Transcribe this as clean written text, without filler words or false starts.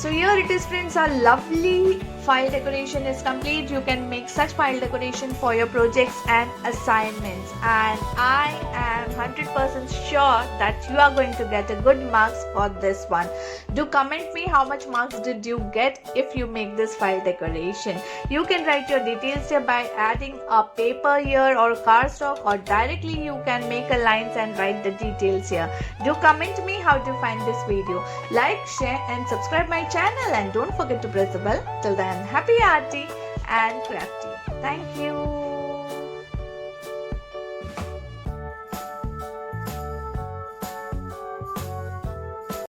So here it is friends, our lovely file decoration is complete. You can make such file decoration for your projects and assignments, and I am 100% sure that you are going to get a good marks for this one. Do comment me how much marks did you get if you make this file decoration. You can write your details here by adding a paper here or cardstock, or directly you can make a lines and write the details here. Do comment me how to find this video. Like, share and subscribe my channel, and don't forget to press the bell. Till then, happy arty and crafty. Thank you.